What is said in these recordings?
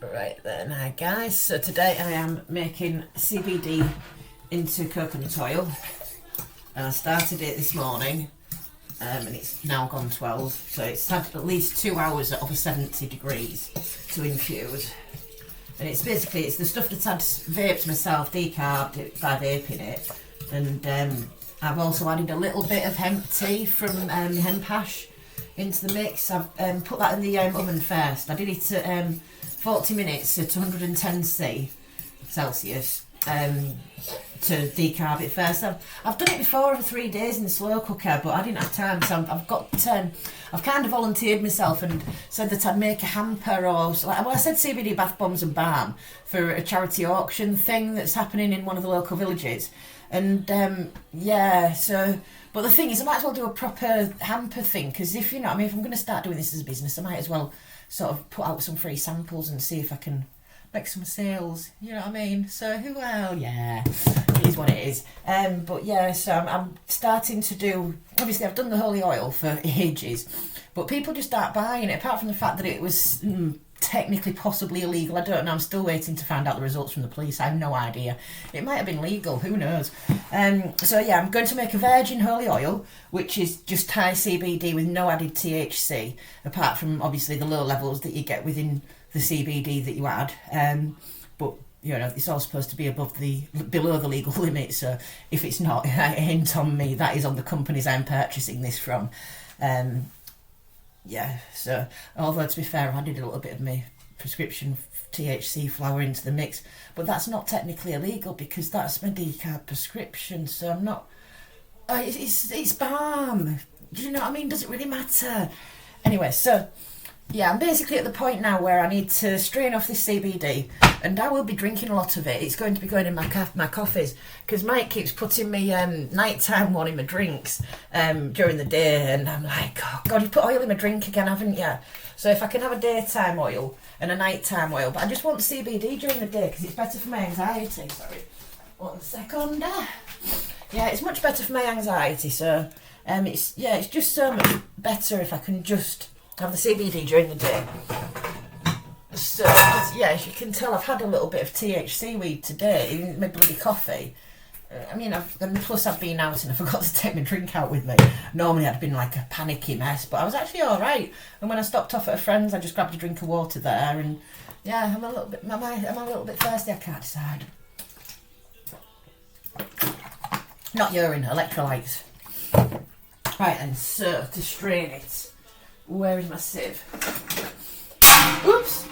Right then, hi guys. So today I am making CBD into coconut oil, and I started it this morning, and it's now gone 12. So it's had at least 2 hours at over 70 degrees to infuse. And it's the stuff that I'd vaped myself, decarbed it by vaping it, and I've also added a little bit of hemp tea from hemp hash into the mix. I've put that in the oven first. I did it at 40 minutes at 110 Celsius to decarb it first. I've done it before over 3 days in the slow cooker, but I didn't have time, so I've kind of volunteered myself and said that I'd make a hamper I said CBD bath bombs and balm for a charity auction thing that's happening in one of the local villages. And but the thing is, I might as well do a proper hamper thing, because if I'm going to start doing this as a business, I might as well sort of put out some free samples and see if I can make some sales, you know what I mean? So, it is what it is. So I'm starting to do, obviously I've done the holy oil for ages, but people just aren't buying it, apart from the fact that it was technically possibly illegal. I don't know, I'm still waiting to find out the results from the police. I have no idea. It might have been legal, who knows. I'm going to make a virgin holy oil, which is just high CBD with no added THC, apart from obviously the low levels that you get within the CBD that you add. But it's all supposed to be below the legal limit, so if it's not, it ain't on me, that is on the companies I'm purchasing this from. So although to be fair, I added a little bit of my prescription THC flower into the mix, but that's not technically illegal because that's my decarb prescription, so I'm not, it's balm, do you know what I mean? Does it really matter? Anyway, so yeah, I'm basically at the point now where I need to strain off this CBD, and I will be drinking a lot of it. It's going to be going in my coffees, because Mike keeps putting me nighttime one in my drinks during the day, and I'm like, oh God, you put oil in my drink again, haven't you? So if I can have a daytime oil and a nighttime oil, but I just want CBD during the day because it's better for my anxiety. Sorry, 1 second. Yeah, it's much better for my anxiety. So it's just so much better if I can just have the CBD during the day. So, as you can tell, I've had a little bit of THC weed today in my bloody coffee. Plus I've been out and I forgot to take my drink out with me. Normally I'd been like a panicky mess, but I was actually alright. And when I stopped off at a friend's, I just grabbed a drink of water there, and I'm a little bit thirsty, I can't decide. Not urine, electrolytes. Right then, so to strain it, where is my sieve? Oops!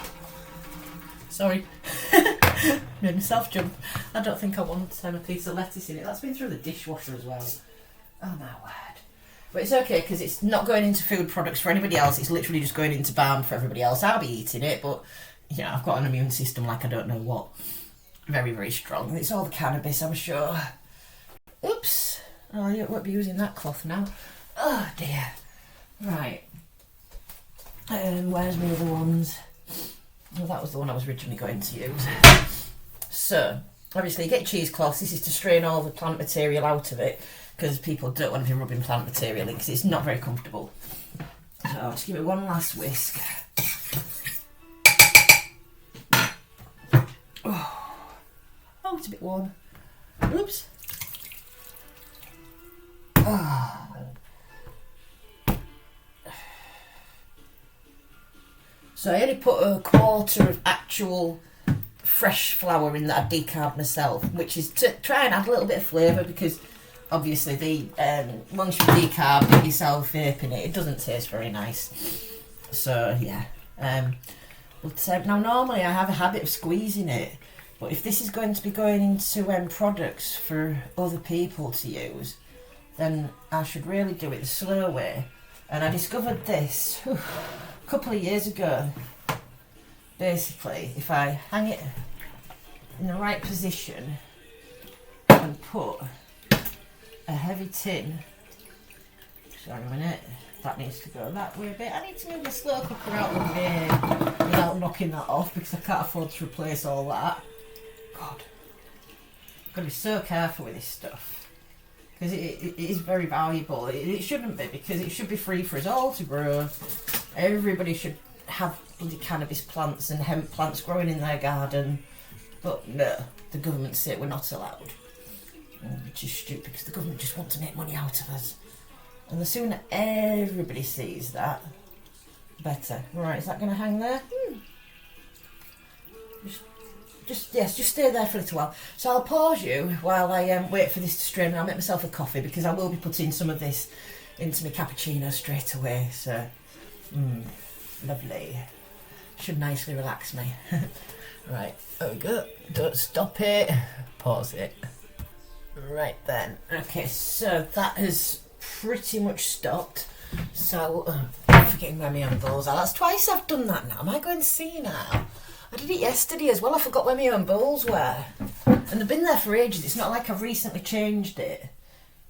Sorry. Made myself jump. I don't think I want a piece of lettuce in it. That's been through the dishwasher as well. Oh my word. But it's okay, because it's not going into food products for anybody else. It's literally just going into balm for everybody else. I'll be eating it, but I've got an immune system like I don't know what. Very, very strong. It's all the cannabis, I'm sure. Oops. Oh, you won't be using that cloth now. Oh dear. Right. Where's my other ones? Well, that was the one I was originally going to use. So, obviously you get cheesecloths. This is to strain all the plant material out of it, because people don't want to be rubbing plant material in, because it's not very comfortable. So I'll just give it one last whisk. Oh, it's a bit warm. Oops. Oh. So I only put a quarter of actual fresh flour in that I decarbed myself, which is to try and add a little bit of flavour, because obviously once you decarb it yourself, vaping it doesn't taste very nice. So yeah. Now normally I have a habit of squeezing it, but if this is going to be going into products for other people to use, then I should really do it the slow way. And I discovered this a couple of years ago. Basically, if I hang it in the right position and put a heavy tin, sorry a minute, that needs to go that way a bit. I need to move the slow cooker out of the way without knocking that off, because I can't afford to replace all that. God, I've got to be so careful with this stuff, because it is very valuable. It shouldn't be, because it should be free for us all to grow. Everybody should have bloody cannabis plants and hemp plants growing in their garden. But no, the government say we're not allowed. Which is stupid because the government just want to make money out of us. And the sooner everybody sees that, better. Right, is that going to hang there? Just stay there for a little while. So I'll pause you while I wait for this to strain and I'll make myself a coffee because I will be putting some of this into my cappuccino straight away. So, lovely. Should nicely relax me. Right, there we go. Don't stop it. Pause it. Right then. Okay, so that has pretty much stopped. So, I'm forgetting where my handballs are. That's twice I've done that now. Am I going to see now? I did it yesterday as well. I forgot where my own bowls were. And they've been there for ages. It's not like I've recently changed it.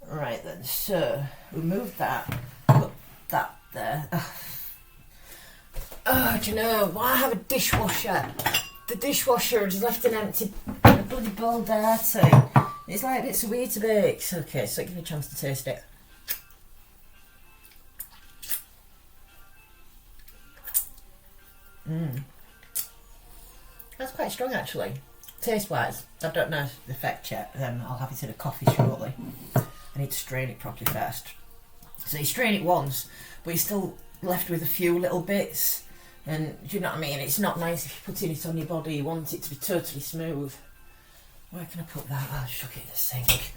Right then, so remove that. Put that there. Oh, do you know, why have a dishwasher? The dishwasher has left an empty bloody bowl dirty. It's like bits of Weetabix. Okay, so give me a chance to taste it. That's quite strong actually. Taste wise, I don't know the effect yet. I'll have it in a coffee shortly. I need to strain it properly first. So you strain it once, but you're still left with a few little bits. And do you know what I mean? It's not nice if you're putting it on your body. You want it to be totally smooth. Where can I put that? I'll chuck it in the sink.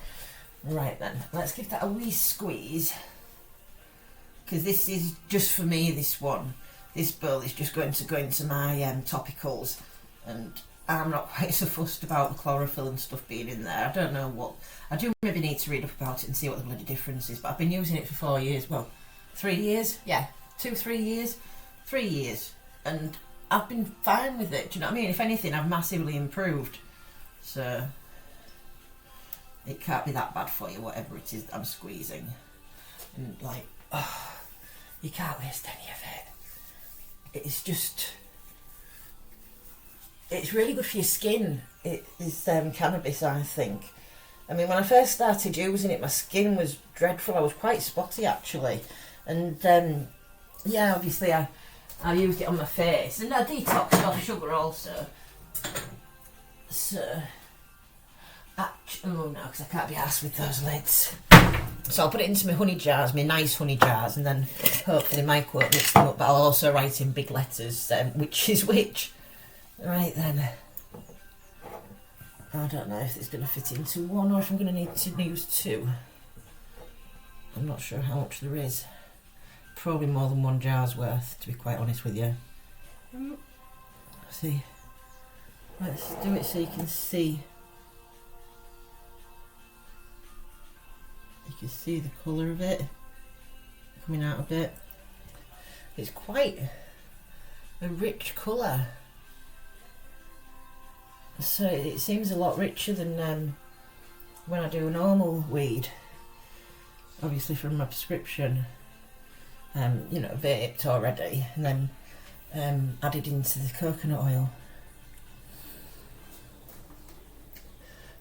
Right then, let's give that a wee squeeze. Because this is just for me, this one. This bowl is just going to go into my topicals. And I'm not quite so fussed about the chlorophyll and stuff being in there. I don't know what... I do maybe need to read up about it and see what the bloody difference is. But I've been using it for 4 years. Well, 3 years? Yeah, 2-3 years. 3 years. And I've been fine with it. Do you know what I mean? If anything, I've massively improved. So, it can't be that bad for you, whatever it is that I'm squeezing. And like, oh, you can't waste any of it. It's just... It's really good for your skin. It is cannabis, I think. I mean, when I first started using it, my skin was dreadful. I was quite spotty, actually. And, yeah, obviously I used it on my face. And I detoxed off sugar also. So... oh no, because I can't be arsed with those lids. So I'll put it into my honey jars, my nice honey jars, and then hopefully Mike won't mix them up. But I'll also write in big letters which is which. Right then. I don't know if it's going to fit into one or if I'm going to need to use two. I'm not sure how much there is. Probably more than one jar's worth, to be quite honest with you. See. Let's do it so you can see. You can see the colour of it coming out a bit. It's quite a rich colour. So it seems a lot richer than when I do a normal weed. Obviously from my prescription. You know, vaped already and then added into the coconut oil.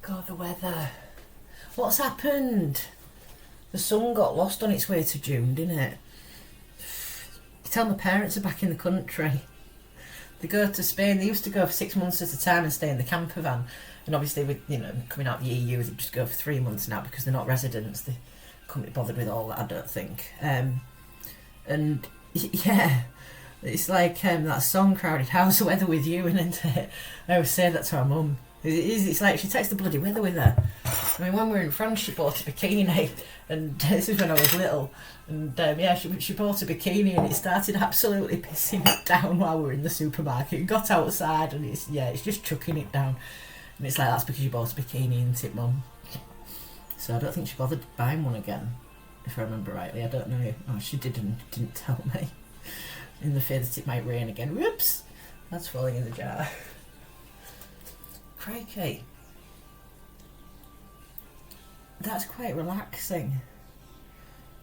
God, the weather. What's happened? The sun got lost on its way to June, didn't it? You tell my parents are back in the country. They go to Spain. They used to go for 6 months at a time and stay in the camper van. And obviously, with coming out of the EU, they just go for 3 months now because they're not residents. They couldn't be bothered with all that, I don't think. And yeah, it's like that song, Crowded House, the weather with you, and I always say that to our mum. It's like she takes the bloody weather with her. I mean, when we were in France, she bought a bikini, and this is when I was little, and yeah, she bought a bikini, and it started absolutely pissing it down while we were in the supermarket. It got outside, and it's just chucking it down, and it's like, that's because you bought a bikini, isn't it, Mum? So I don't think she bothered buying one again, if I remember rightly. I don't know. Oh, she didn't tell me. In the fear that it might rain again. Whoops! That's falling in the jar. Crikey. That's quite relaxing.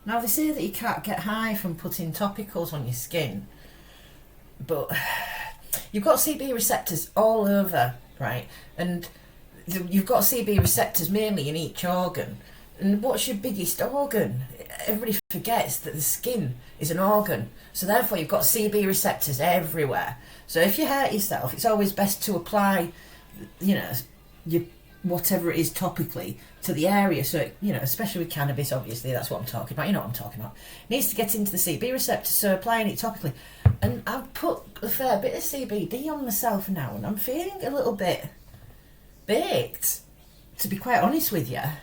Now they say that you can't get high from putting topicals on your skin, but you've got CB receptors all over, right? And you've got CB receptors mainly in each organ. And what's your biggest organ? everybody forgets that the skin is an organ, so therefore you've got CB receptors everywhere. So if you hurt yourself, it's always best to apply, you know, your whatever it is topically to the area. So, you know, especially with cannabis, obviously, that's what I'm talking about. You know what I'm talking about. It needs to get into the CB receptors, so applying it topically. And I've put a fair bit of CBD on myself now, and I'm feeling a little bit baked, to be quite honest with you. I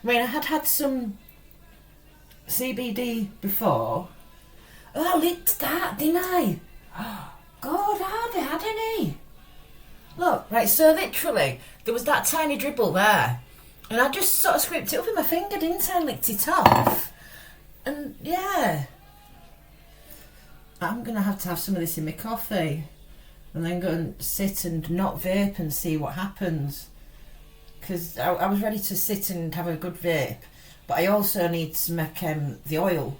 mean, I had some CBD before. Oh, I licked that, didn't I? God, I hardly had any. Look, right, so literally, there was that tiny dribble there. And I just sort of scraped it up with my finger, didn't I? And licked it off. And, yeah. I'm going to have some of this in my coffee. And then go and sit and not vape and see what happens. Because I was ready to sit and have a good vape. But I also need to make the oil.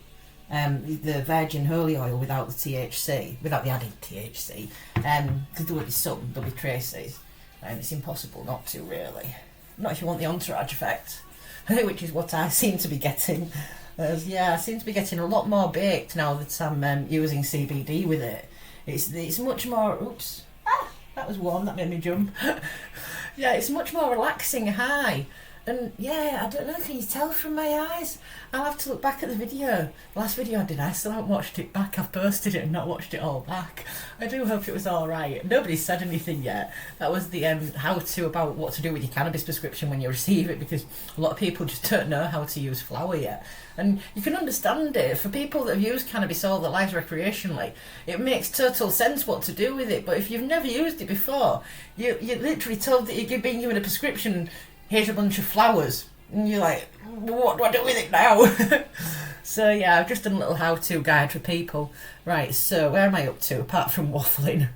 The virgin holy oil without the THC, without the added THC, because there will be some, there'll be traces, and it's impossible not to, really. Not if you want the entourage effect, which is what I seem to be getting. Yeah, I seem to be getting a lot more baked now that I'm using CBD with it. It's much more, oops, that was warm, that made me jump. Yeah, it's much more relaxing high. And yeah, I don't know, can you tell from my eyes? I'll have to look back at the video. The last video I did, I still haven't watched it back. I've posted it and not watched it all back. I do hope it was alright. Nobody's said anything yet. That was the how-to about what to do with your cannabis prescription when you receive it, because a lot of people just don't know how to use flower yet. And you can understand it. For people that have used cannabis all their lives recreationally, it makes total sense what to do with it. But if you've never used it before, you're literally told that you're being given a prescription, here's a bunch of flowers, and you're like, what do I do with it now? So yeah, I've just done a little how-to guide for people. Right, so where am I up to apart from waffling?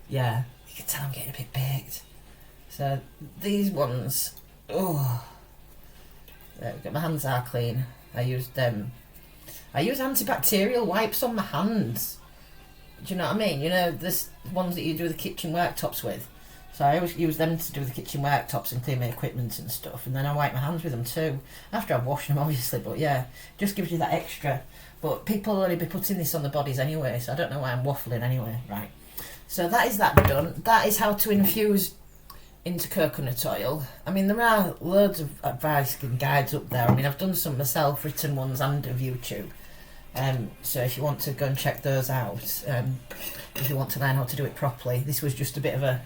Yeah, you can tell I'm getting a bit baked. So these ones, oh, my hands are clean. I use antibacterial wipes on my hands. Do you know what I mean? You know, there's ones that you do the kitchen worktops with. So I always use them to do the kitchen worktops and clean my equipment and stuff, and then I wipe my hands with them too, after I've washed them obviously, but yeah, just gives you that extra. But people will only be putting this on the bodies anyway, so I don't know why I'm waffling anyway. Right, so that is that done. That is how to infuse into coconut oil. I mean, there are loads of advice and guides up there. I mean, I've done some myself, written ones and of YouTube. So if you want to go and check those out, if you want to learn how to do it properly. This was just a bit of a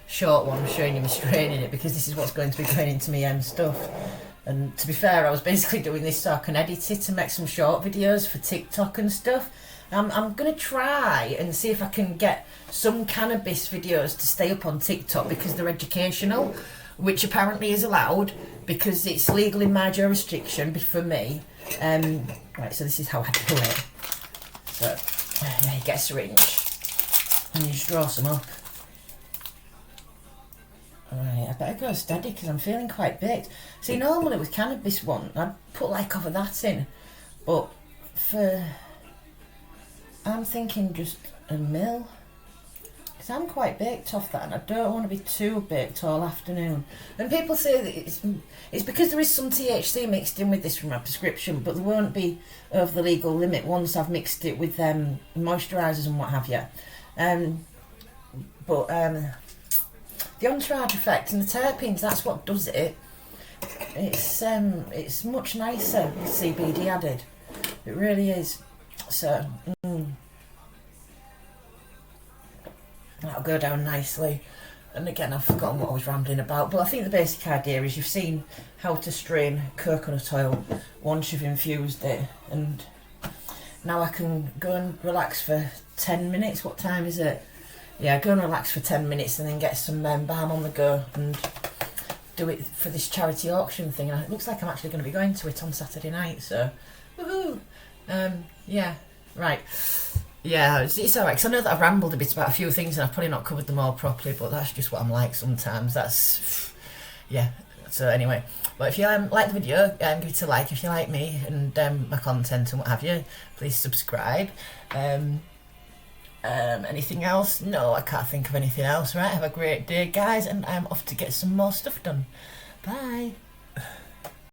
short one showing you me straining it, because this is what's going to be going into my stuff. And to be fair, I was basically doing this so I can edit it and make some short videos for TikTok and stuff. I'm going to try and see if I can get some cannabis videos to stay up on TikTok, because they're educational, which apparently is allowed because it's legal in my jurisdiction for me. Right, so this is how I do it. So yeah, you get a syringe and you just draw some up. Right, I better go steady because I'm feeling quite baked. See, normally with cannabis one, I'd put like over that in, but I'm thinking just a mil, because I'm quite baked off that, and I don't want to be too baked all afternoon. And people say that it's because there is some THC mixed in with this from my prescription, but there won't be over the legal limit once I've mixed it with moisturisers and what have you. The entourage effect and the terpenes, that's what does it. It's much nicer with CBD added. It really is. So, that'll go down nicely. And again, I've forgotten what I was rambling about, but I think the basic idea is you've seen how to strain coconut oil once you've infused it. And now I can go and relax for 10 minutes. What time is it? Yeah, go and relax for 10 minutes and then get some balm on the go and do it for this charity auction thing. And it looks like I'm actually going to be going to it on Saturday night, so woohoo! Yeah, right. Yeah, it's alright, because I know that I've rambled a bit about a few things and I've probably not covered them all properly, but that's just what I'm like sometimes. That's, yeah. So anyway, but if you like the video, give it a like. If you like me and my content and what have you, please subscribe. Anything else? No, I can't think of anything else. Right, have a great day, guys, and I'm off to get some more stuff done. Bye.